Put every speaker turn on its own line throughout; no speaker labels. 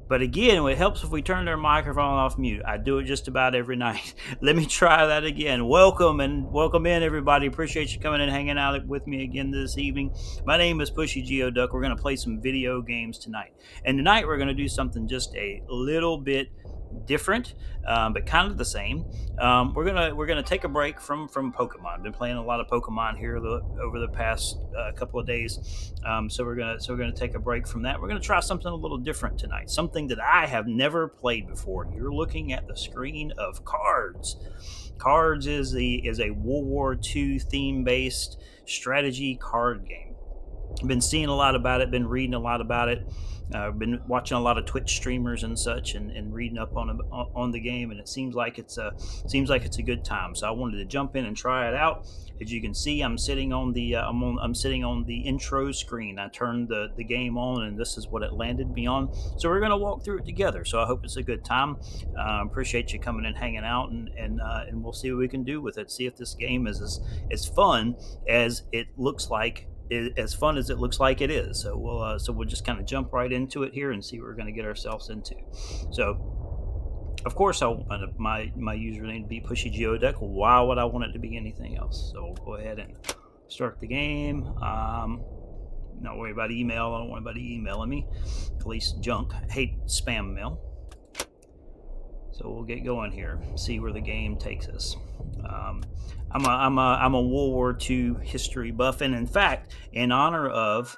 But again, it helps if we turn their microphone off mute. I do it just about every night. Let me try that again. Welcome in, everybody. Appreciate you coming and hanging out with me again this evening. My name is Pushy Geoduck. We're going to play some video games tonight. And tonight we're going to do something just a little bit different, but kind of the same. We're gonna take a break from Pokemon. I've been playing a lot of Pokemon here over the past couple of days, so we're gonna take a break from that. We're gonna try something a little different tonight, something that I have never played before. You're looking at the screen of KARDS. KARDS is a World War II theme based strategy card game. I've been seeing a lot about it, been reading a lot about it. I've been watching a lot of Twitch streamers and such, and reading up on the game, and it seems like it's a good time. So I wanted to jump in and try it out. As you can see, I'm sitting on the intro screen. I turned the game on, and this is what it landed me on. So we're gonna walk through it together. So I hope it's a good time. Appreciate you coming and hanging out, and we'll see what we can do with it. See if this game is as fun as it looks like. As fun as it looks like it is. So we'll just kind of jump right into it here and see what we're going to get ourselves into. So of course I want my username to be Pushy Geoduck. Why would I want it to be anything else? So we'll go ahead and start the game. Not worry about email. I don't want anybody emailing me. At least junk. I hate spam mail. So we'll get going here. See where the game takes us. I'm a World War II history buff, and in fact, in honor of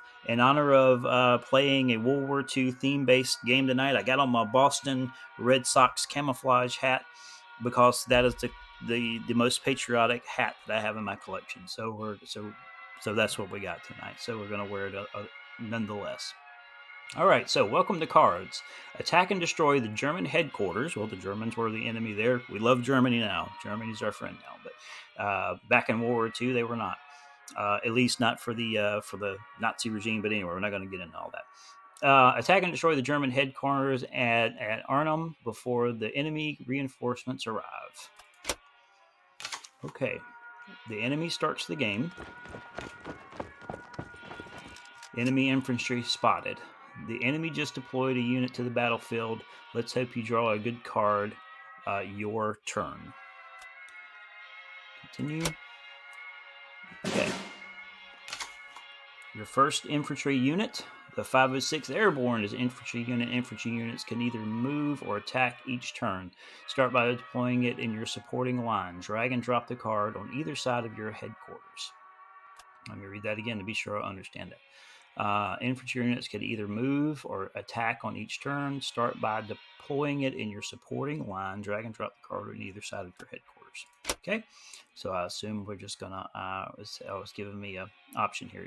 playing a World War II theme-based game tonight, I got on my Boston Red Sox camouflage hat because that is the most patriotic hat that I have in my collection. So that's what we got tonight. So we're gonna wear it nonetheless. All right, so welcome to KARDS. Attack and destroy the German headquarters. Well, the Germans were the enemy there. We love Germany now. Germany's our friend now. But back in World War II, they were not. At least not for the Nazi regime. But anyway, we're not going to get into all that. Attack and destroy the German headquarters at Arnhem before the enemy reinforcements arrive. Okay, the enemy starts the game. Enemy infantry spotted. The enemy just deployed a unit to the battlefield. Let's hope you draw a good card. Your turn. Continue. Okay. Your first infantry unit, the 506 Airborne, is an infantry unit. Infantry units can either move or attack each turn. Start by deploying it in your supporting line. Drag and drop the card on either side of your headquarters. Let me read that again to be sure I understand it. Infantry units can either move or attack on each turn. Start by deploying it in your supporting line. Drag and drop the card on either side of your headquarters. Okay, so I assume we're just gonna. It was giving me an option here.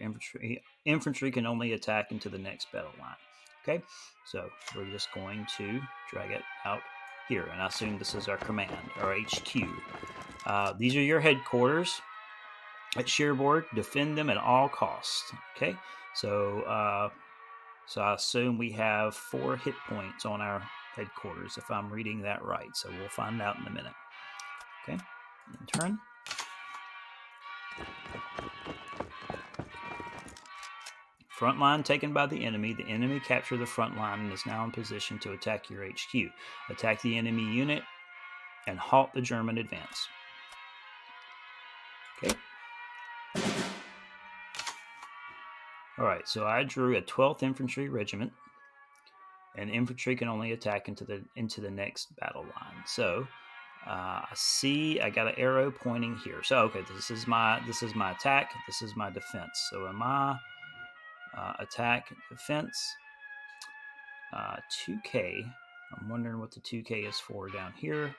Infantry can only attack into the next battle line. Okay, so we're just going to drag it out here, and I assume this is our command, our HQ. These are your headquarters at Cherbourg. Defend them at all costs. Okay. So I assume we have 4 hit points on our headquarters, if I'm reading that right. So we'll find out in a minute. Okay, in turn. Front line taken by the enemy. The enemy captured the front line and is now in position to attack your HQ. Attack the enemy unit and halt the German advance. Okay. All right, so I drew a 12th Infantry Regiment, and infantry can only attack into the next battle line. So I see I got an arrow pointing here. So okay, this is my attack. This is my defense. So in my attack defense, 2K. I'm wondering what the 2K is for down here.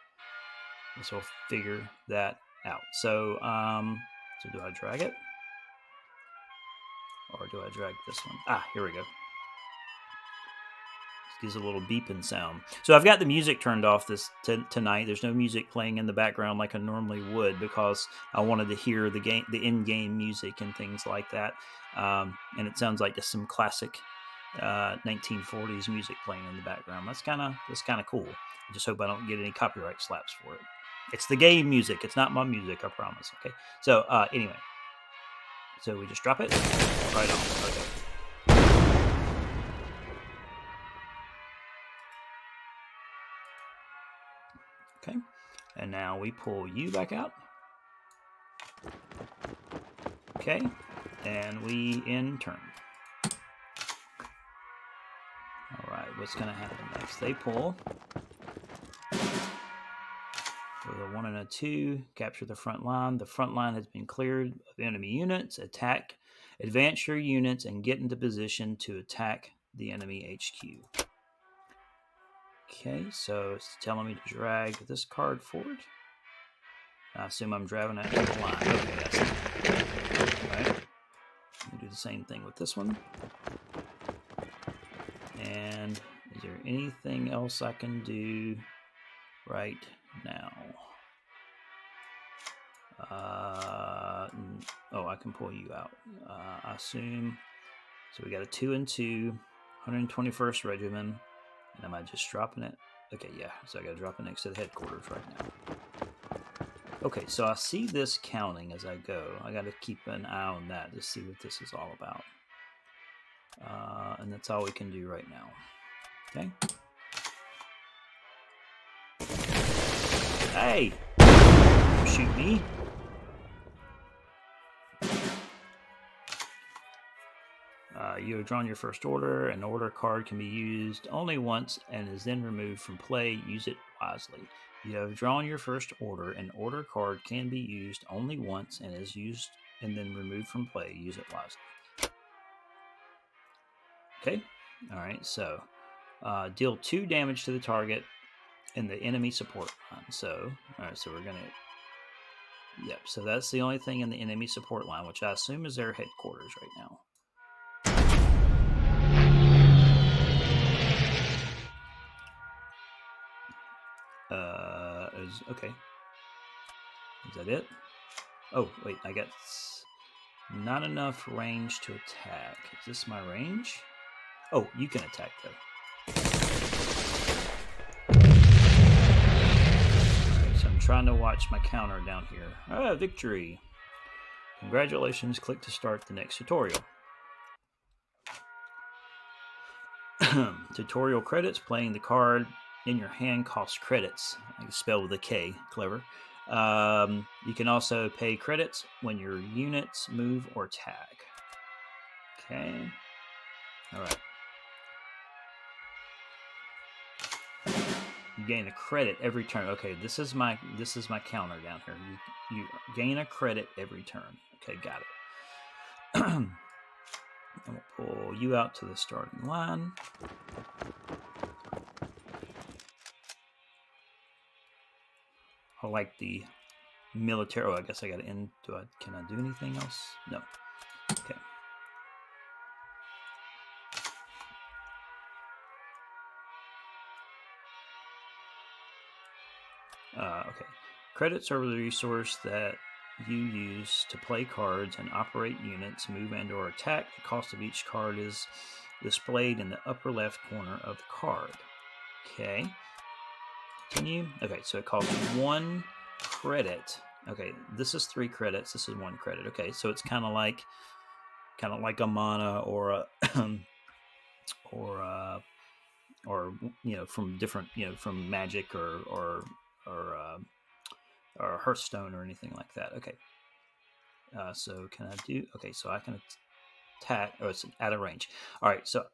So we'll figure that out. So so do I drag it? Or do I drag this one? Here we go. This gives a little beeping sound. So I've got the music turned off tonight. There's no music playing in the background like I normally would because I wanted to hear the in-game music and things like that. And it sounds like just some classic 1940s music playing in the background. That's kind of cool. I just hope I don't get any copyright slaps for it. It's the game music. It's not my music, I promise. Okay. So anyway. So we just drop it right on. Okay. Okay, and now we pull you back out. Okay, and we end turn. All right, what's going to happen next? They pull. With a 1 and a 2, capture the front line. The front line has been cleared of enemy units. Attack, advance your units, and get into position to attack the enemy HQ. Okay, so it's telling me to drag this card forward. I assume I'm driving it to the line. Okay, that's it. All right. We'll do the same thing with this one. And is there anything else I can do right now? Oh, I can pull you out. I assume. So we got a 2 and 2, 121st Regiment. And am I just dropping it? Okay, yeah. So I got to drop it next to the headquarters right now. Okay, so I see this counting as I go. I got to keep an eye on that to see what this is all about. And that's all we can do right now. Okay. Hey! Don't shoot me. You have drawn your first order. An order card can be used only once and is then removed from play. Use it wisely. You have drawn your first order. An order card can be used only once and is used and then removed from play. Use it wisely. Okay. All right. So deal 2 damage to the target in the enemy support line. So, all right. So we're going to. Yep. So that's the only thing in the enemy support line, which I assume is their headquarters right now. Okay. Is that it? Oh, wait, I got not enough range to attack. Is this my range? Oh, you can attack, though. Alright, so I'm trying to watch my counter down here. Ah, victory! Congratulations, click to start the next tutorial. Tutorial credits, playing the card in your hand costs credits. I spell with a K, clever. You can also pay credits when your units move or attack. Okay. All right. You gain a credit every turn. Okay, this is my counter down here. You gain a credit every turn. Okay, got it. And we'll pull you out to the starting line. I like the military. Oh, I guess I got to end. Can I do anything else? No. Okay. Okay. Credits are the resource that you use to play cards and operate units, move and or attack. The cost of each card is displayed in the upper left corner of the card. Okay. Continue. Okay, so it costs 1 credit. Okay, this is 3 credits. This is 1 credit. Okay, so it's kind of like a mana or a or from different from Magic or Hearthstone or anything like that. Okay. So can I do? Okay, so I can attack. Oh, it's out of range. All right. So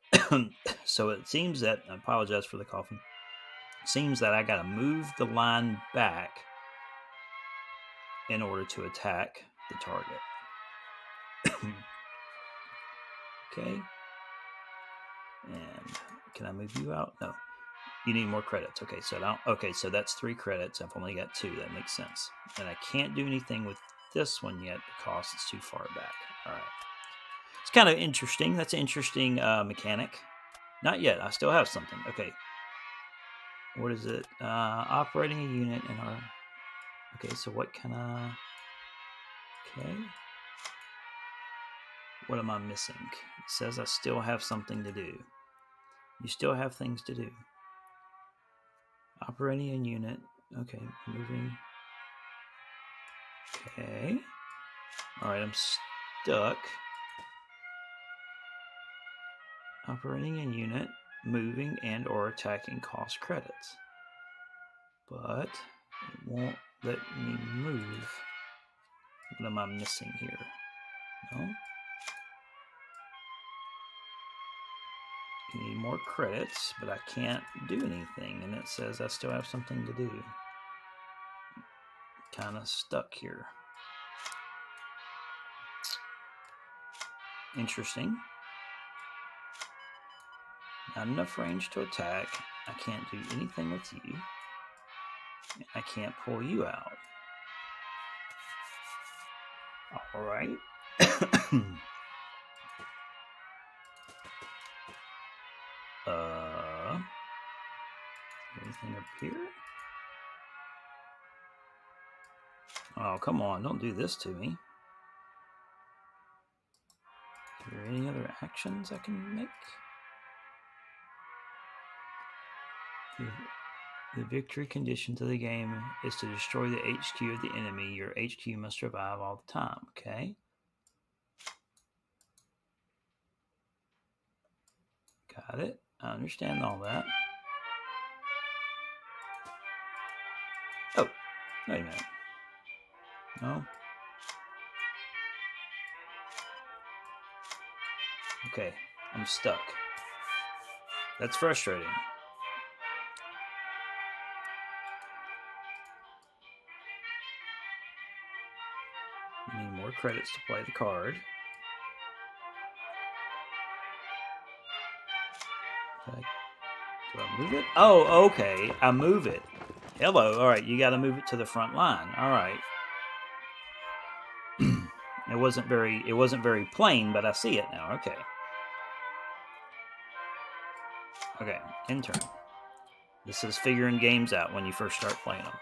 so it seems that I apologize for the coughing. Seems that I got to move the line back in order to attack the target. Okay. And can I move you out? No. You need more credits. Okay, so that's 3 credits. I've only got 2. That makes sense. And I can't do anything with this one yet because it's too far back. All right. It's kind of interesting. That's an interesting mechanic. Not yet. I still have something. Okay. What is it? Operating a unit in our... Okay, so what can I... Okay. What am I missing? It says I still have something to do. You still have things to do. Operating a unit. Okay, moving. Okay. Alright, I'm stuck. Operating a unit, moving and or attacking cost credits. But It won't let me move. What am I missing here? No? You need more credits, but I can't do anything, and it says I still have something to do. Kind of stuck here. Interesting. Not enough range to attack. I can't do anything with you. I can't pull you out. All right. Anything up here? Oh, come on. Don't do this to me. Is there any other actions I can make? The victory condition to the game is to destroy the HQ of the enemy. Your HQ must survive all the time. Okay. Got it. I understand all that. Oh, wait a minute. No. Okay, I'm stuck. That's frustrating. You need more credits to play the card. Okay. Do I move it? Oh, okay. I move it. Hello. All right, you got to move it to the front line. All right. It wasn't very plain, but I see it now. Okay. Okay, intern. This is figuring games out when you first start playing them.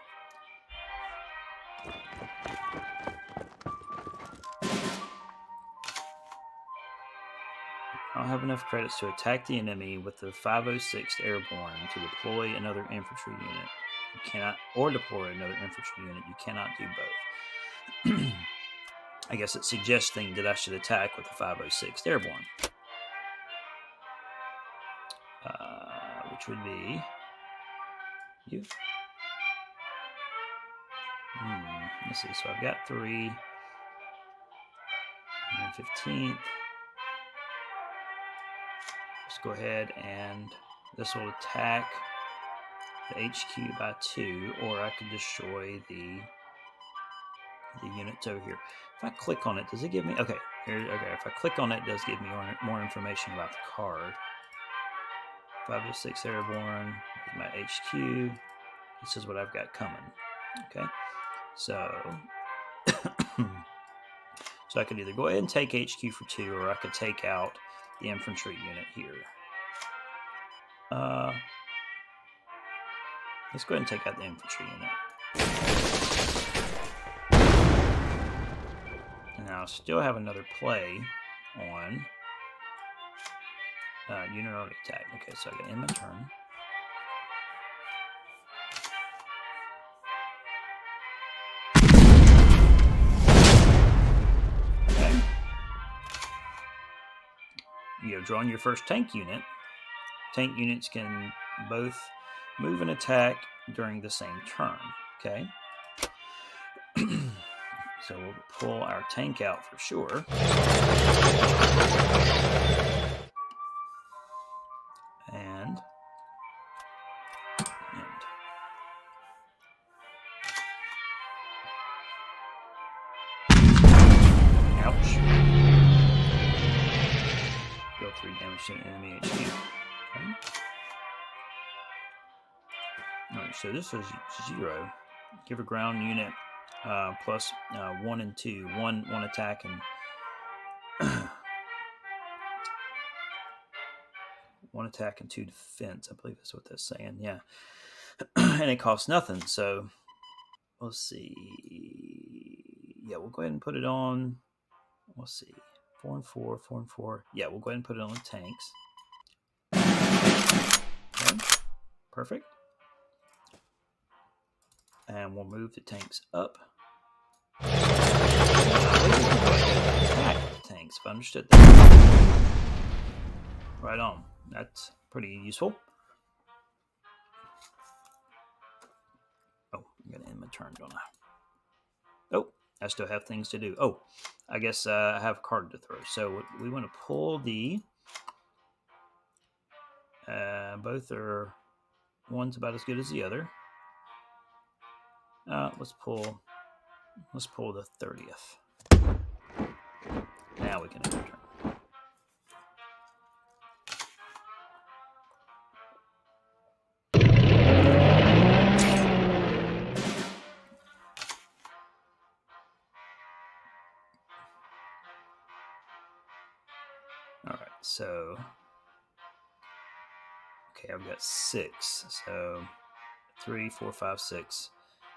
I don't have enough credits to attack the enemy with the 506th Airborne to deploy another infantry unit. You cannot, or deploy another infantry unit. You cannot do both. I guess it's suggesting that I should attack with the 506th Airborne. Which would be you. Let's see. So I've got 3. And 15th. Let's go ahead and this will attack the HQ by 2, or I could destroy the units over here. If I click on it, does it give me? Okay, here. Okay, if I click on it, it does give me more information about the card. 506 Airborne, my HQ. This is what I've got coming. Okay, so so I could either go ahead and take HQ for 2, or I could take out the infantry unit here. Let's go ahead and take out the infantry unit. And I'll still have another play on unit already attack. Okay, so I got end my turn. Okay. You have drawn your first tank unit. Tank units can both move and attack during the same turn. Okay. So we'll pull our tank out for sure. And ouch. Deal 3 damage to an enemy HQ. Okay. Alright, so this is 0. Give a ground unit plus 1 and 2. One attack and 1 attack and 2 defense. I believe that's what that's saying. Yeah. And it costs nothing. So let's see. Yeah, we'll go ahead and put it on. Let's see. 4 and 4, 4 and 4. Yeah, we'll go ahead and put it on the tanks. Okay. Perfect. And we'll move the tanks up. Attack the tanks, if I understood that. Right on. That's pretty useful. Oh, I'm going to end my turn, don't I? Oh, I still have things to do. Oh, I guess I have a card to throw. So we want to pull the... both are... One's about as good as the other. Let's pull the 30th. Now we can end our turn. All right, so okay, I've got 6. So 3, 4, 5, 6,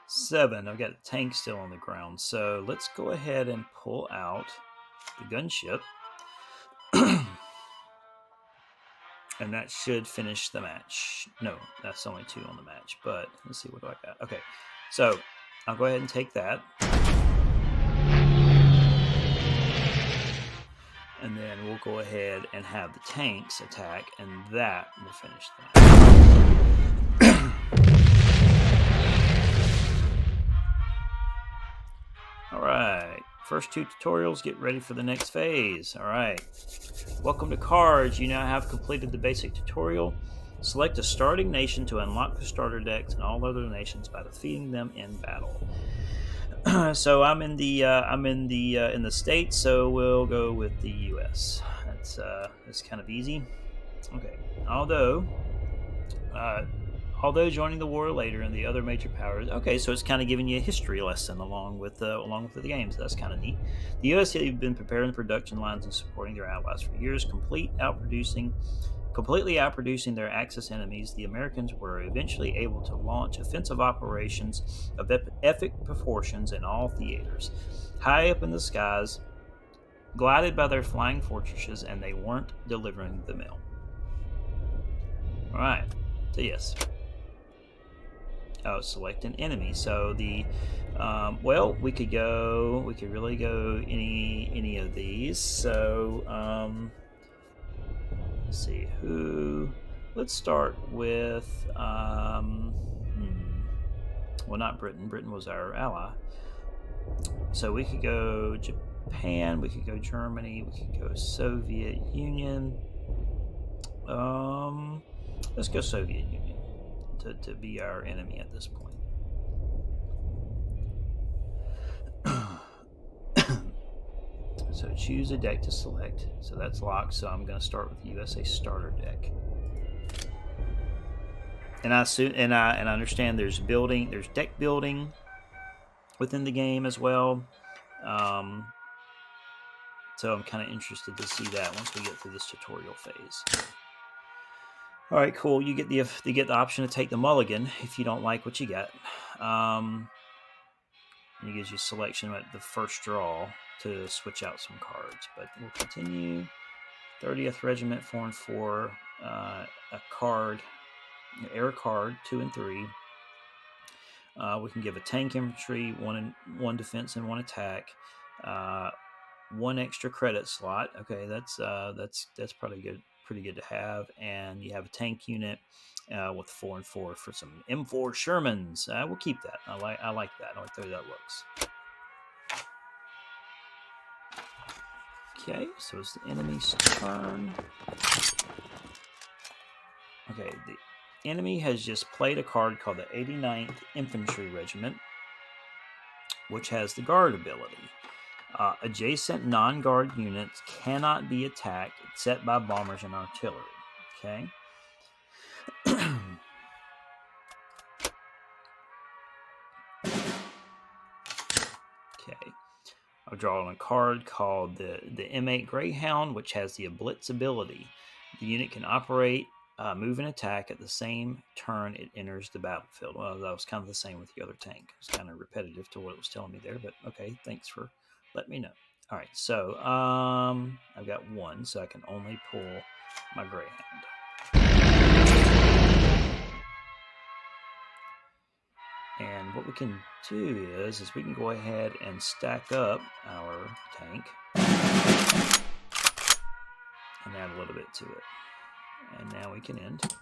7. I've got a tank still on the ground. So let's go ahead and pull out the gunship. And that should finish the match. No, that's only 2 on the match. But let's see, what do I got? Okay, so I'll go ahead and take that. And then we'll go ahead and have the tanks attack, and that will finish the match. All right, first 2 tutorials, get ready for the next phase. All right, welcome to KARDS. You now have completed the basic tutorial. Select a starting nation to unlock the starter decks and all other nations by defeating them in battle. So I'm in the States, so we'll go with the U.S. That's kind of easy. Okay, although joining the war later in the other major powers. Okay, so it's kind of giving you a history lesson along with the games. That's kind of neat. The U.S. have been preparing the production lines and supporting their allies for years, completely outproducing their Axis enemies. The Americans were eventually able to launch offensive operations of epic proportions in all theaters. High up in the skies, glided by their flying fortresses, and they weren't delivering the mail. All right, so yes. Oh, select an enemy. So the well, we could really go any of these. So let's see who. Let's start with well, not Britain. Britain was our ally. So we could go Japan. We could go Germany. We could go Soviet Union. Let's go Soviet Union to be our enemy at this point. So choose a deck to select. So that's locked. So I'm going to start with the USA starter deck. And I understand there's deck building within the game as well. So I'm kind of interested to see that once we get through this tutorial phase. All right, cool. You get the option to take the mulligan if you don't like what you get. It gives you selection at the first draw to switch out some cards. But we'll continue. 30th Regiment, 4 and 4. A card, an air card, 2 and 3. We can give a tank infantry, 1 defense and 1 attack. 1 extra credit slot. Okay, that's probably good. Pretty good to have. And you have a tank unit with 4 and 4 for some M4 Shermans. We'll keep that. I like that. I like the way that looks. Okay, so it's the enemy's turn. Okay, the enemy has just played a card called the 89th Infantry Regiment, which has the guard ability. Adjacent non-guard units cannot be attacked except by bombers and artillery. Okay. Okay. I've drawn a card called the M8 Greyhound, which has the Blitz ability. The unit can operate, move, and attack at the same turn it enters the battlefield. Well, that was kind of the same with the other tank. It's kind of repetitive to what it was telling me there, but okay, thanks for letting me know. All right, so I've got 1, so I can only pull my Greyhound. And what we can do is we can go ahead and stack up our tank and add a little bit to it. And now we can end.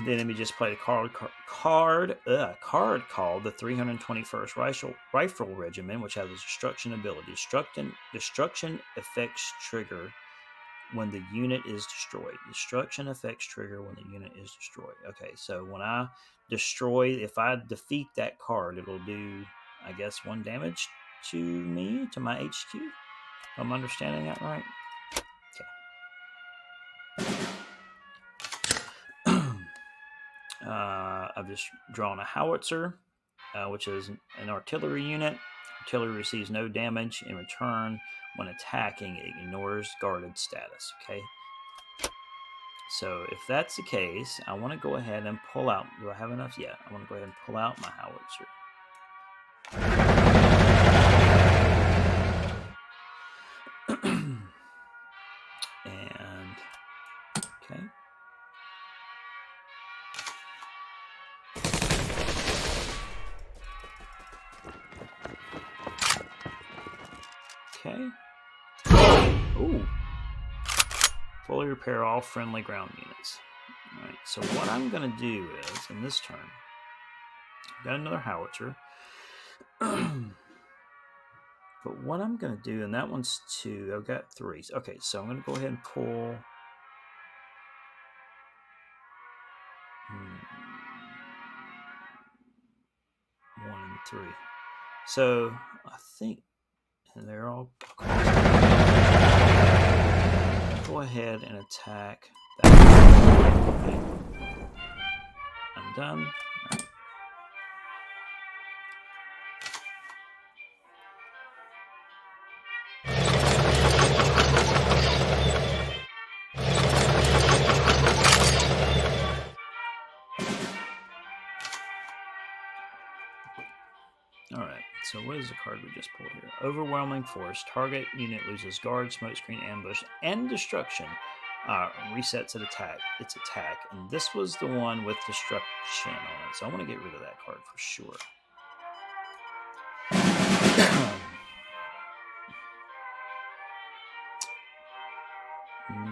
The enemy just played a card called the 321st Rifle Regiment, which has a destruction ability. Destruction effects trigger when the unit is destroyed. Destruction effects trigger when the unit is destroyed. Okay, so when I destroy, if I defeat that card, it'll do, I guess, 1 damage to me, to my HQ. If I'm understanding that right. I've just drawn a howitzer, which is an artillery unit. Artillery receives no damage in return when attacking. It ignores guarded status. Okay. So if that's the case, I want to go ahead and pull out. Do I have enough? Yeah. I want to go ahead and pull out my howitzer. And okay. Okay. Ooh. Fully repair all friendly ground units. Alright, so what I'm going to do is, in this turn, I've got another howitzer. But what I'm going to do, and that one's 2, I've got 3. Okay, so I'm going to go ahead and pull... 1 and 3. So, I think... And they're all... Go ahead and attack that. Okay. I'm done. Alright, so what is the card we just pulled here? Overwhelming Force. Target unit loses guard, smokescreen, ambush, and destruction. Resets its attack. And this was the one with destruction on it. So I want to get rid of that card for sure.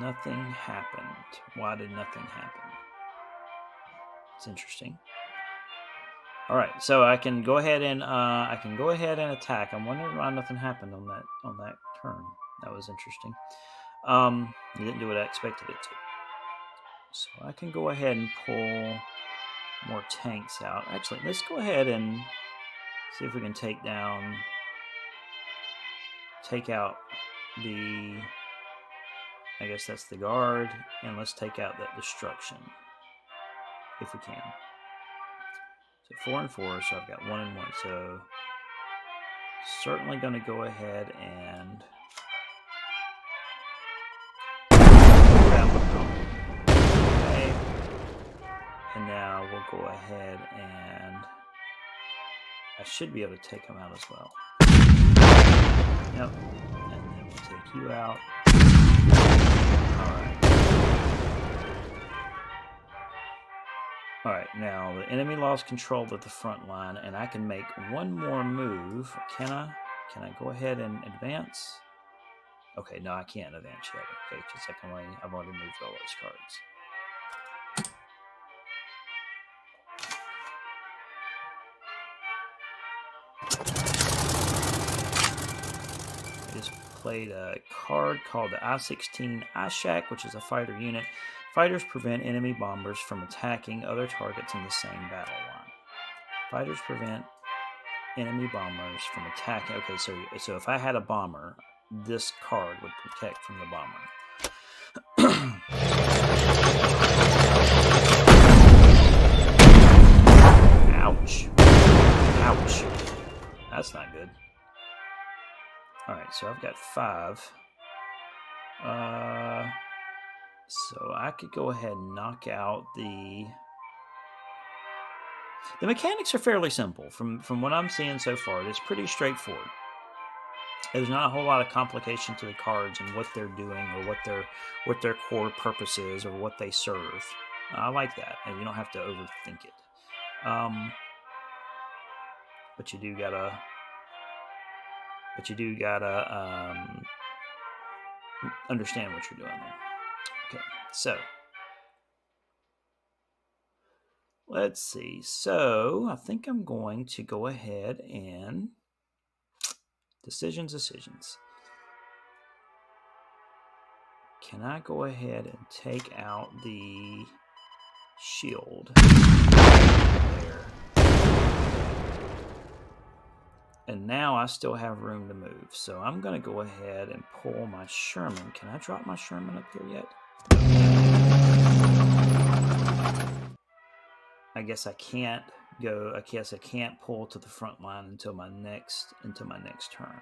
Nothing happened. Why did nothing happen? It's interesting. All right, so I can go ahead and attack. I'm wondering why nothing happened on that turn. That was interesting. It didn't do what I expected it to. So I can go ahead and pull more tanks out. Actually, let's go ahead and see if we can take out the, I guess that's the guard, and let's take out that destruction if we can. So 4 and 4, so I've got 1 and 1. So certainly going to go ahead and okay. And now we'll go ahead and I should be able to take them out as well. Yep. And then we'll take you out. Alright, now the enemy lost control of the front line, and I can make one more move. Can I go ahead and advance? Okay, no, I can't advance yet. Okay, just a second. I've already moved all those cards. I just played a card called the I-16 Ishak, which is a fighter unit. Fighters prevent enemy bombers from attacking other targets in the same battle line. Fighters prevent enemy bombers from attacking. Okay, so if I had a bomber, this card would protect from the bomber. Ouch. Ouch. That's not good. Alright, so I've got 5. So I could go ahead and knock out the mechanics are fairly simple. From what I'm seeing so far, it's pretty straightforward. There's not a whole lot of complication to the cards and what they're doing or what their core purpose is or what they serve. I like that, and you don't have to overthink it. But you do gotta understand what you're doing there. Okay, so let's see. So I think I'm going to go ahead and decisions. Can I go ahead and take out the shield there? And now I still have room to move. So I'm going to go ahead and pull my Sherman. Can I drop my Sherman up here yet? I guess I can't go. I guess I can't pull to the front line until my next turn.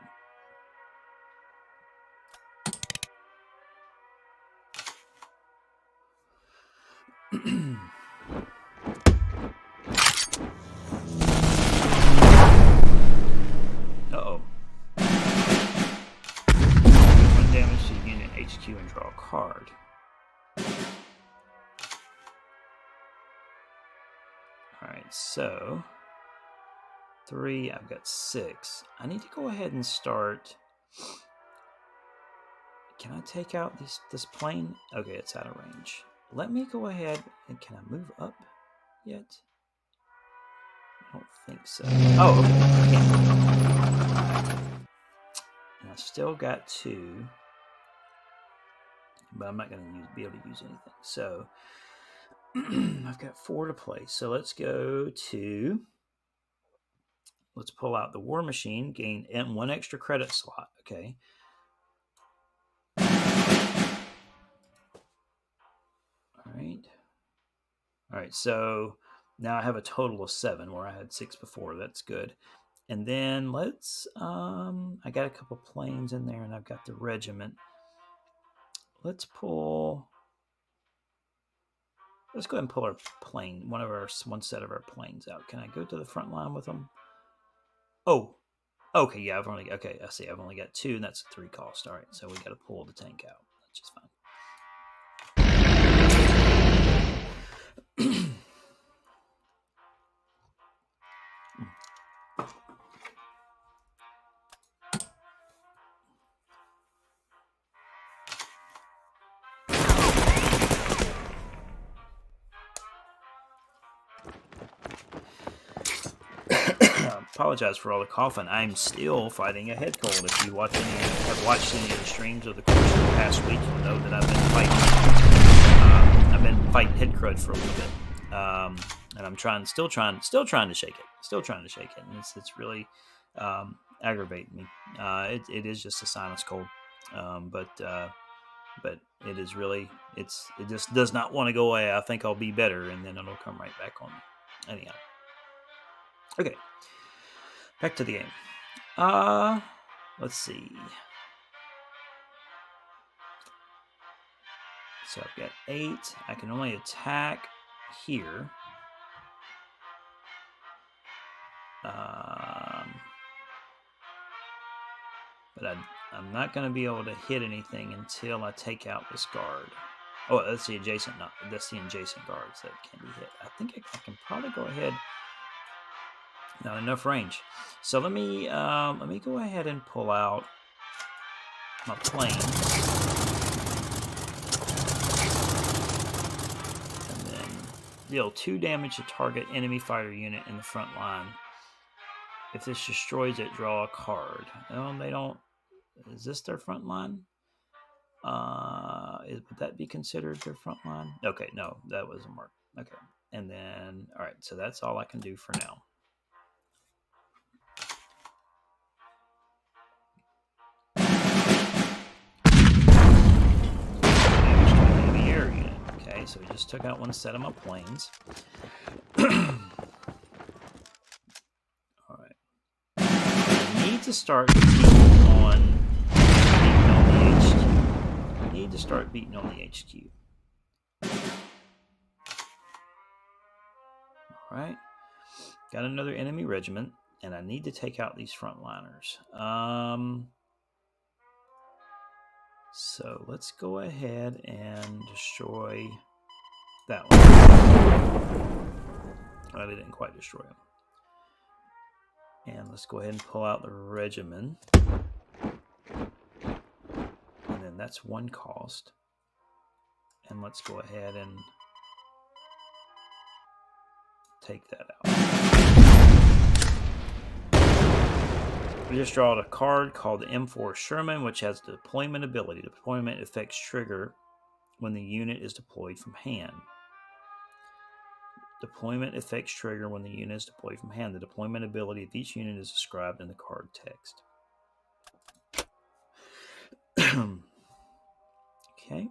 Uh-oh. 1 damage to unit HQ and draw a card. Alright, so 3, I've got 6. I need to go ahead and start. Can I take out this plane? Okay, it's out of range. Let me go ahead and can I move up yet? I don't think so. Oh, okay. I can't. And I still got 2, but I'm not going to be able to use anything. So I've got 4 to play. So let's go to. Let's pull out the War Machine. Gain 1 extra credit slot. Okay. All right, so now I have a total of 7 where I had 6 before. That's good. And then let's, I got a couple planes in there and I've got the regiment. Let's go ahead and pull our plane, one set of our planes out. Can I go to the front line with them? Oh, okay, yeah, I see, I've only got 2 and that's a 3 cost. All right, so we got to pull the tank out. That's just fine. Apologize for all the coughing. I'm still fighting a head cold. If you have watched any of the streams of the course of the past week, you'll know that I've been fighting head crud for a little bit, and I'm still trying to shake it, and it's really aggravating me. It is just a sinus cold, but it is really it just does not want to go away. I think I'll be better, and then it'll come right back on me. Anyhow, okay. Back to the game. Let's see. So I've got 8. I can only attack here. But I'm not going to be able to hit anything until I take out this guard. Oh, that's the adjacent guards that can be hit. I think I can probably go ahead. Not enough range. So let me go ahead and pull out my plane. And then deal 2 damage to target enemy fighter unit in the front line. If this destroys it, draw a card. No, they don't. Is this their front line? Would that be considered their front line? Okay, no, that wasn't work. Okay. And then, all right, so that's all I can do for now. Okay, so we just took out 1 set of my planes. All right. I need to start beating on the HQ. I need to start beating on the HQ. All right. Got another enemy regiment, and I need to take out these frontliners. So let's go ahead and destroy that one. Well, they didn't quite destroy him. And let's go ahead and pull out the regiment. And then that's 1 cost. And let's go ahead and take that out. We just draw a card called the M4 Sherman, which has the deployment ability. The deployment effects trigger when the unit is deployed from hand. Deployment effects trigger when the unit is deployed from hand. The deployment ability of each unit is described in the card text. Okay.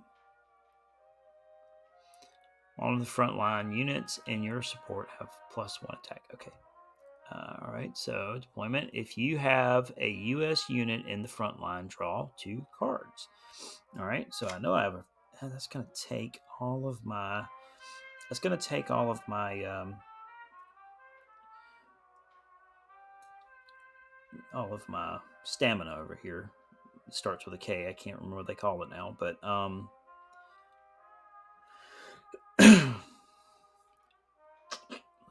All of the frontline units in your support have +1 attack. Okay. All right. So deployment. If you have a U.S. unit in the front line, draw 2 cards. All right. So I know I have a. That's going to take all of my. That's going to take all of my. All of my stamina over here. It starts with a K. I can't remember what they call it now, but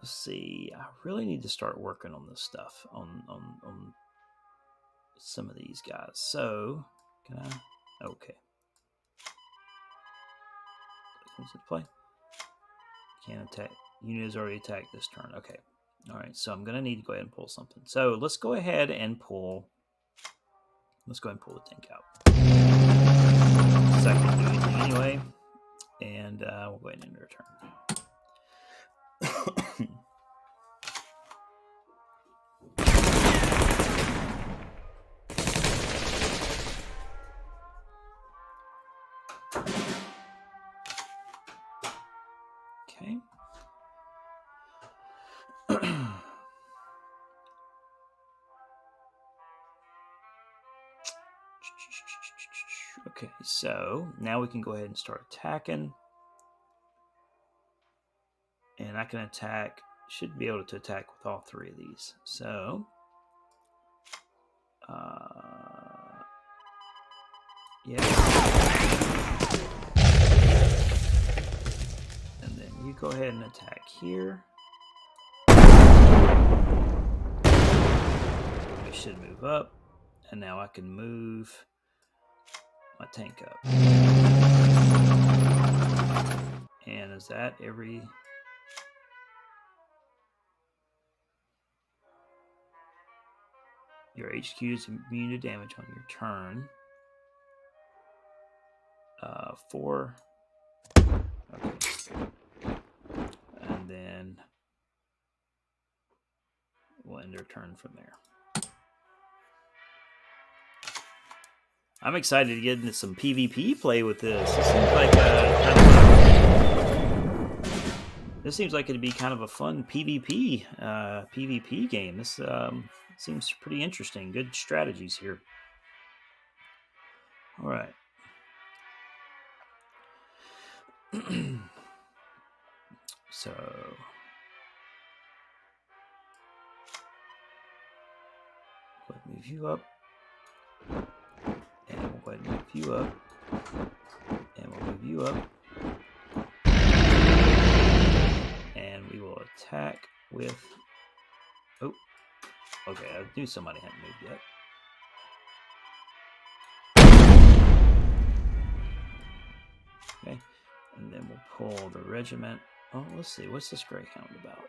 let's see. I really need to start working on this stuff on some of these guys. So can I? Okay. Comes into play. Can't attack. Unit has already attacked this turn. Okay. All right. So I'm gonna need to go ahead and pull something. So let's go ahead and pull. Let's go ahead and pull the tank out. So I can do anything anyway, and we'll go ahead and end our turn. Okay. Okay, so now we can go ahead and start attacking. And I can attack, should be able to attack with all 3 of these. So, yeah. And then you go ahead and attack here. We should move up. And now I can move my tank up. And is that every... Your HQ is immune to damage on your turn. 4. Okay. And then we'll end our turn from there. I'm excited to get into some PvP play with this. It seems like this seems like it'd be kind of a fun PvP game. This seems pretty interesting. Good strategies here. All right. So go ahead and move you up. And we'll go ahead and move you up. And we'll move you up. And we will attack with... Oh, okay, I knew somebody hadn't moved yet. Okay, and then we'll pull the regiment. Oh, let's see, what's this Greyhound about?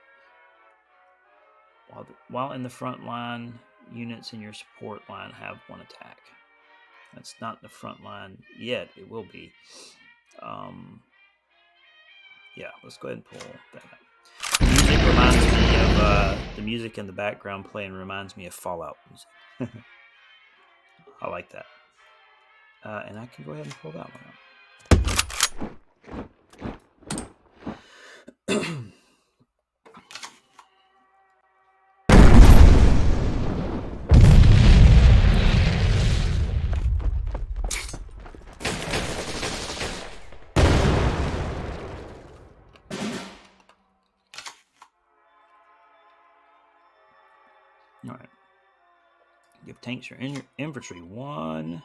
While in the front line, units in your support line have 1 attack. That's not the front line yet. It will be. Yeah, let's go ahead and pull that up. Music reminds me of the music in the background playing reminds me of Fallout music. I like that. And I can go ahead and pull that one up. All right. Give tanks or infantry 1.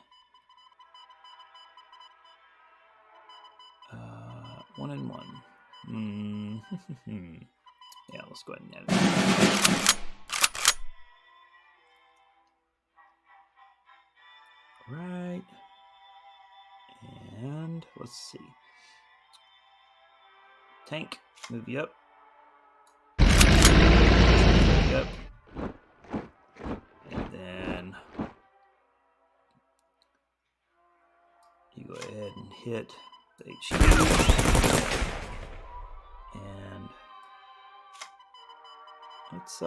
1 and 1. Yeah, let's go ahead and add it. Right. And let's see. Tank, move you up. up. And then you go ahead and hit the HQ. And let's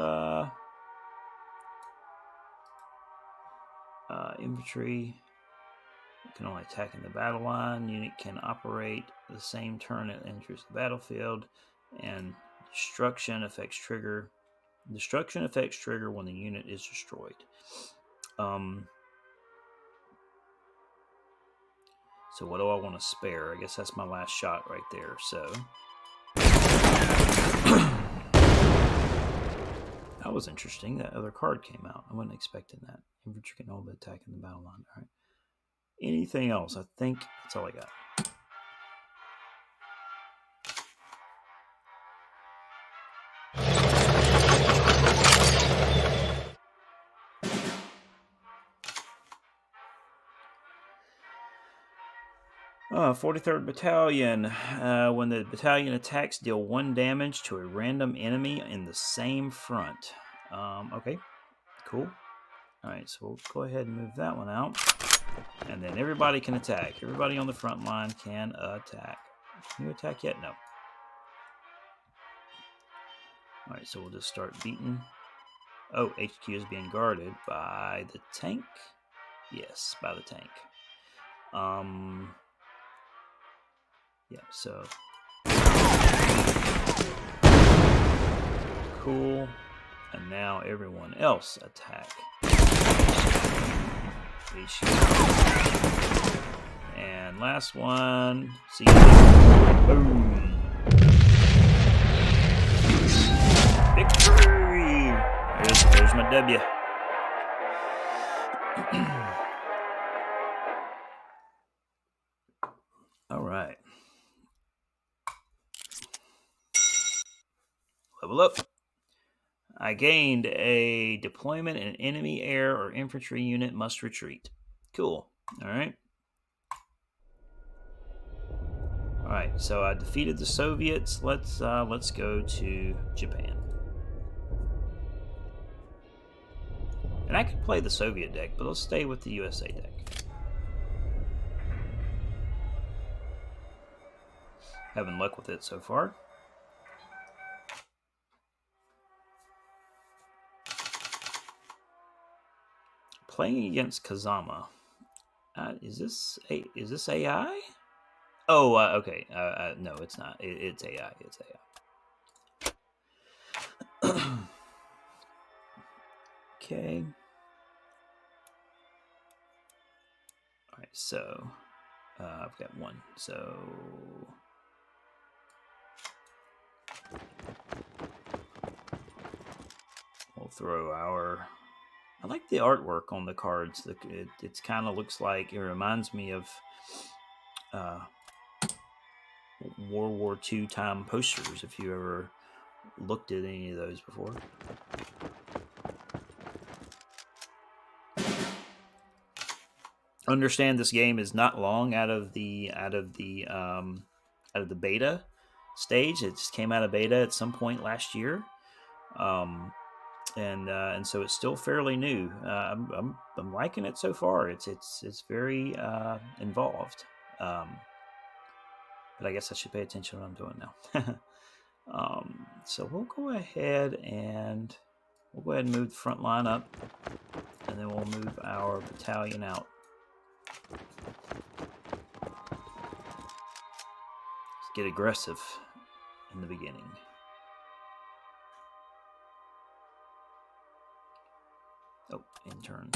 infantry can only attack in the battle line. Unit can operate the same turn it enters the battlefield, and destruction affects trigger. Destruction affects trigger when the unit is destroyed. So what do I want to spare? I guess that's my last shot right there. So that was interesting. That other card came out. I wasn't expecting that. Infantry can only attack in the battle line. All right. Anything else? I think that's all I got. Oh, 43rd Battalion. When the battalion attacks, deal 1 damage to a random enemy in the same front. Okay, cool. All right, so we'll go ahead and move that one out. And then everybody can attack. Everybody on the front line can attack. Can you attack yet? No. All right, so we'll just start beating. Oh, HQ is being guarded by the tank. Yes, by the tank. Yeah, so cool. And now everyone else attack. And last one. See you later. Boom. Victory! There's my W. All right. Level up. I gained a deployment, and enemy air or infantry unit must retreat. Cool. All right. All right. So I defeated the Soviets. Let's go to Japan. And I could play the Soviet deck, but let's stay with the USA deck. Having luck with it so far. Playing against Kazama. Is this AI? Oh, okay. No, it's not. It's AI. It's AI. Okay. All right. So I've got one. So we'll throw our. I like the artwork on the cards. It kind of looks like, it reminds me of World War II time posters, if you ever looked at any of those before. Understand this game is not long out of the beta stage. It just came out of beta at some point last year. And so it's still fairly new. I'm liking it so far. It's very involved. But I guess I should pay attention to what I'm doing now. So we'll go ahead and move the front line up, and then we'll move our battalion out. Let's get aggressive in the beginning. Oh, intern.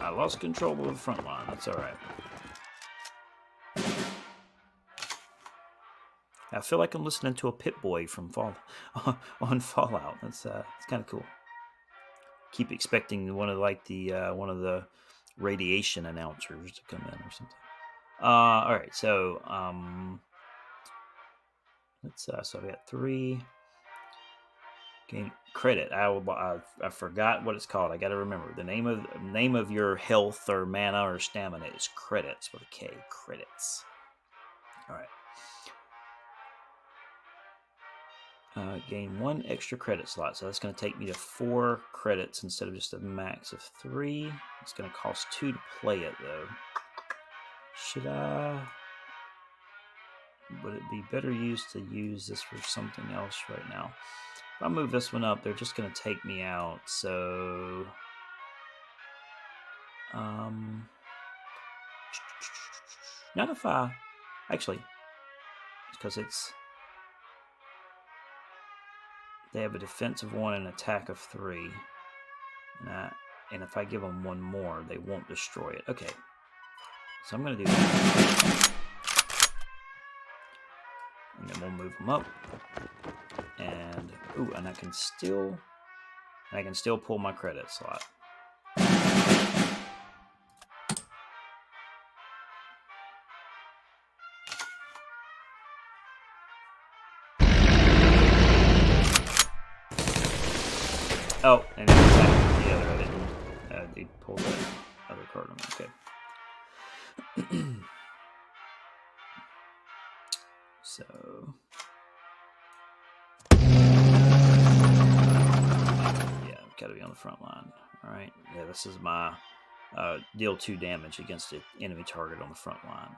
I lost control of the front line. That's all right. I feel like I'm listening to a Pip-Boy from on Fallout. That's kind of cool. Keep expecting one of the radiation announcers to come in or something. All right, so let's. So we got 3. Gain credit. I forgot what it's called. I got to remember the name of your health or mana or stamina is credits with a K. Credits. All right. Gain 1 extra credit slot, so that's going to take me to 4 credits instead of just a max of 3. It's going to cost 2 to play it, though. Should I? Would it be better used to use this for something else right now? If I move this one up, they're just going to take me out, so... Not if I... Actually, because it's... They have a defensive 1 and attack of 3. And if I give them 1 more, they won't destroy it. Okay. So I'm going to do that. And then we'll move them up. And, ooh, and I can still pull my credit slot. Oh, and it's attacked the other. I did pull that other card on. Okay. So. Yeah, gotta be on the front line. Alright. Yeah, this is my deal 2 damage against the enemy target on the front line.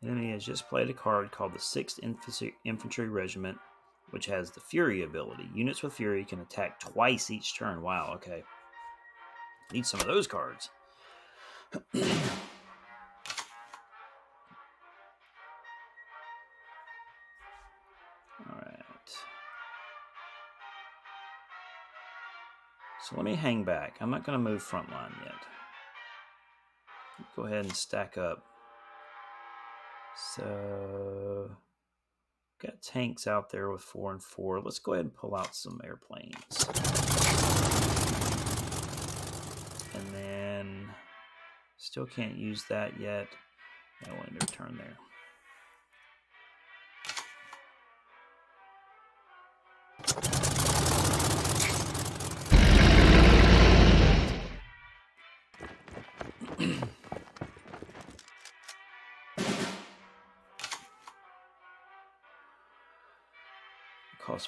Enemy has just played a card called the 6th Infantry Regiment, which has the Fury ability. Units with Fury can attack twice each turn. Wow, okay. Need some of those cards. Alright. So let me hang back. I'm not going to move frontline yet. Go ahead and stack up. So, got tanks out there with 4 and 4. Let's go ahead and pull out some airplanes. And then, still can't use that yet. I will end their turn there.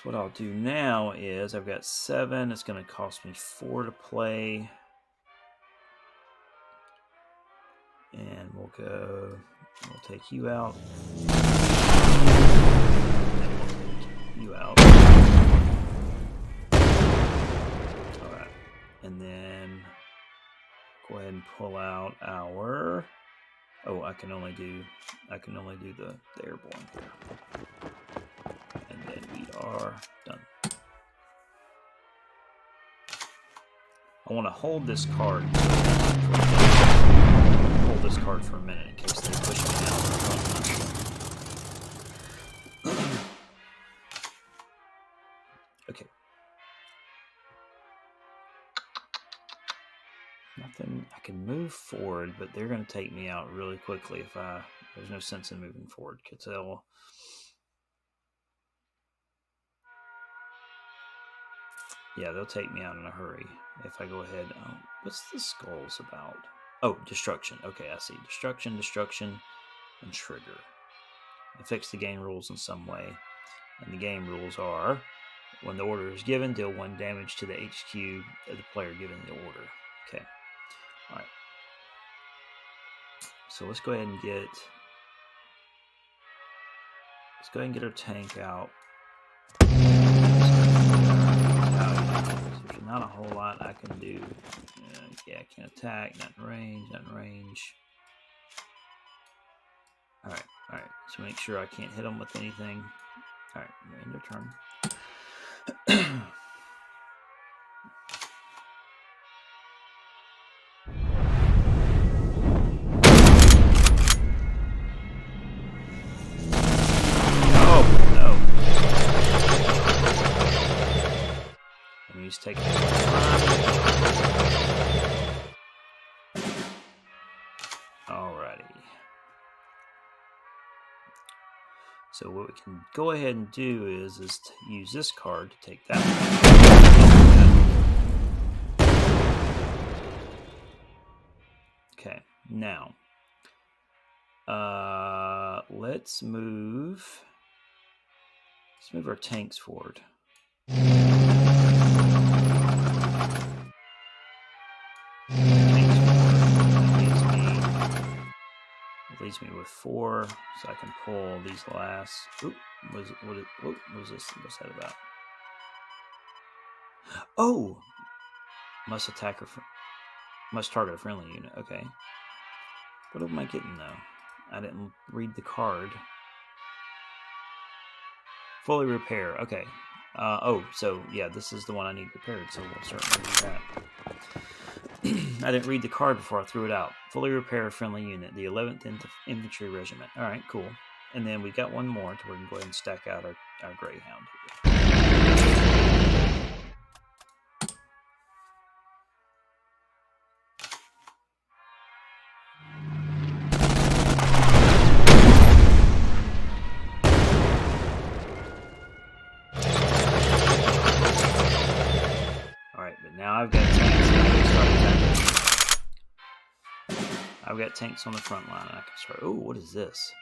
What I'll do now is I've got 7. It's going to cost me 4 to play. And we'll take you out. And we'll take you out. Alright. And then go ahead and pull out our... Oh, I can only do the airborne here. And then we are done. I want to hold this card. Hold this card for a minute in case they push me down. Okay. Nothing. I can move forward, but they're going to take me out really quickly if there's no sense in moving forward because they'll. Yeah, they'll take me out in a hurry if I go ahead. Oh, what's the skulls about? Oh, destruction. Okay, I see. Destruction, and trigger. Affects the game rules in some way. And the game rules are, when the order is given, deal 1 damage to the HQ of the player given the order. Okay. Alright. So let's go ahead and get our tank out. There's not a whole lot I can do. Yeah, I can attack, not in range. Alright. So make sure I can't hit them with anything. Alright, end their turn. enemies taking. Alrighty. So what we can go ahead and do is to use this card to take that one. Okay, now let's move our tanks forward. Leaves me with 4, so I can pull these last. Oop, what was this? What's that about? Oh, must target a friendly unit. Okay, what am I getting though? I didn't read the card. Fully repair. Okay. Oh, so yeah, this is the one I need repaired. So we'll certainly do that. I didn't read the card before I threw it out. Fully repair a friendly unit, the 11th Infantry Regiment. All right, cool. And then we got one more to where we can go ahead and stack out our Greyhound here. All right, but now I've got tanks. I've got tanks on the front line. And I can start. Oh, what is this?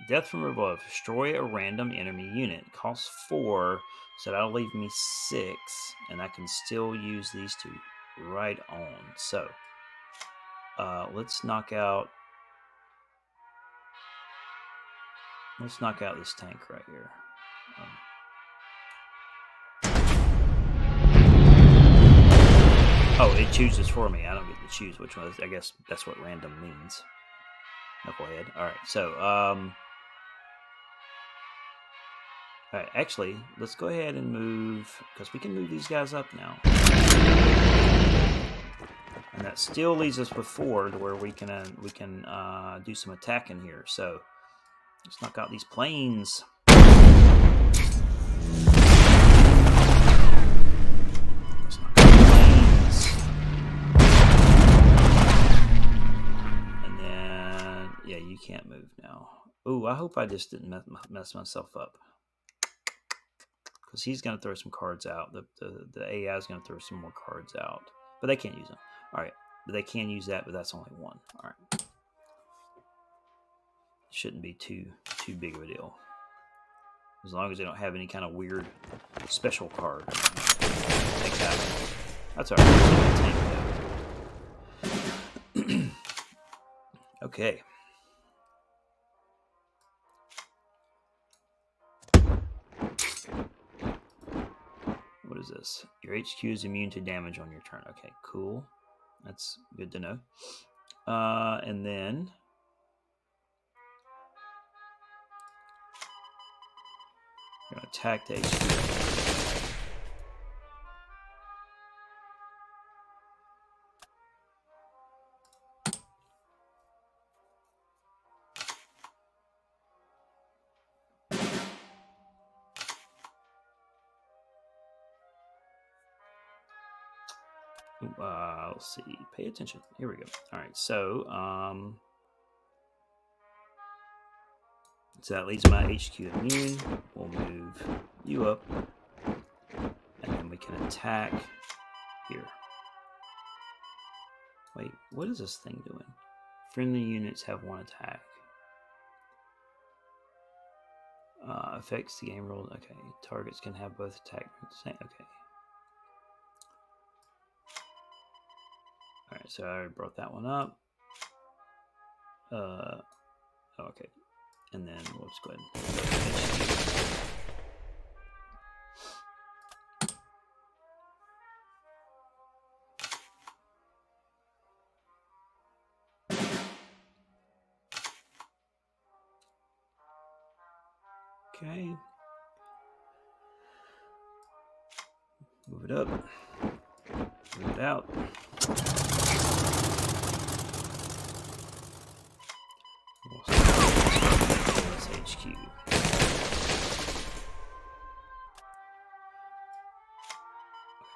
Death from above. Destroy a random enemy unit. Costs 4, so that'll leave me 6, and I can still use these two. Right on. So, let's knock out. Let's knock out this tank right here. Oh, it chooses for me. I don't get to choose which one. I guess that's what random means. Knucklehead. All right, so all right. Actually, let's go ahead and move, because we can move these guys up now, and that still leaves us with 4 to where we can do some attacking here. So let's knock out these planes. You can't move now. Ooh, I hope I just didn't mess myself up, because he's going to throw some cards out. The AI is going to throw some more cards out, but they can't use them. All right, but they can use that, but that's only 1. All right, shouldn't be too big of a deal, as long as they don't have any kind of weird special card. Take that. That's all right. Okay. What is this? Your HQ is immune to damage on your turn. Okay, cool. That's good to know. And then you're going to attack the HQ. Let's see. Pay attention. Here we go. All right. So, so that leaves my HQ immune. We'll move you up, and then we can attack here. Wait, what is this thing doing? Friendly units have 1 attack. Affects the game rules. Okay. Targets can have both attack. Okay. Alright, so I already brought that one up. Okay. And then we'll just go ahead and okay. Move it up. Move it out. HQ.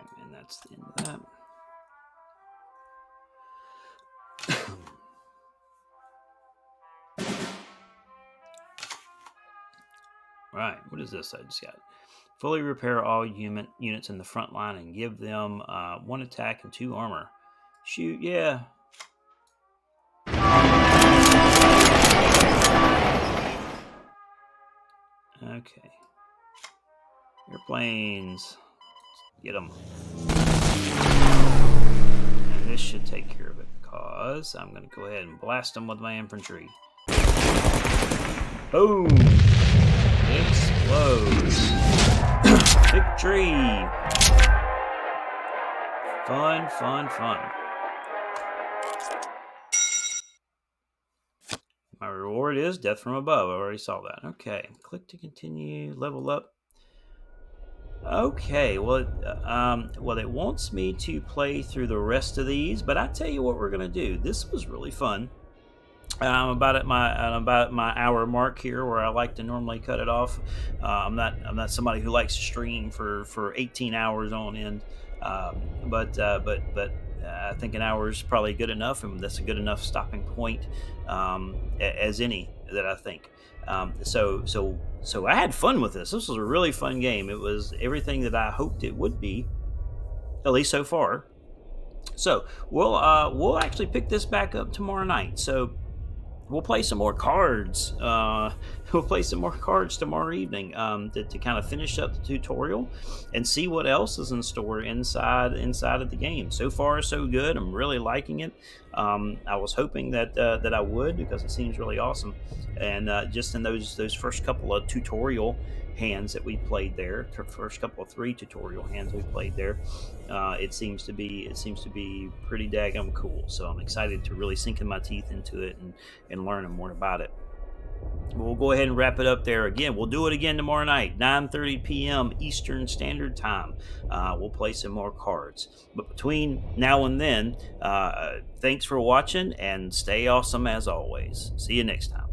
Okay, and that's the end of that. Right, what is this I just got? Fully repair all units in the front line and give them 1 attack and 2 armor. Shoot, yeah. Okay. Airplanes. Get them. And this should take care of it because I'm going to go ahead and blast them with my infantry. Boom! Explodes. Victory! Fun, fun, fun. My reward is death from above. I already saw that. Okay, click to continue. Level up. Okay, well, it wants me to play through the rest of these, but I tell you what we're gonna do. This was really fun. I'm about at my hour mark here, where I like to normally cut it off. I'm not somebody who likes to stream for 18 hours on end, but I think an hour is probably good enough, and that's a good enough stopping point as any that I think. So I had fun with this. This was a really fun game. It was everything that I hoped it would be, at least so far. So we'll actually pick this back up tomorrow night. So we'll play some more cards. We'll play some more cards tomorrow evening to kind of finish up the tutorial and see what else is in store inside of the game. So far, so good. I'm really liking it. I was hoping that I would, because it seems really awesome. And just in those first couple of tutorial hands that we played there, first couple of 3 tutorial hands we played there, it seems to be pretty daggum cool. So I'm excited to really sink my teeth into it and learn more about it. We'll go ahead and wrap it up there. Again, we'll do it again tomorrow night, 9:30 p.m. Eastern Standard Time. We'll play some more cards. But between now and then, thanks for watching, and stay awesome as always. See you next time.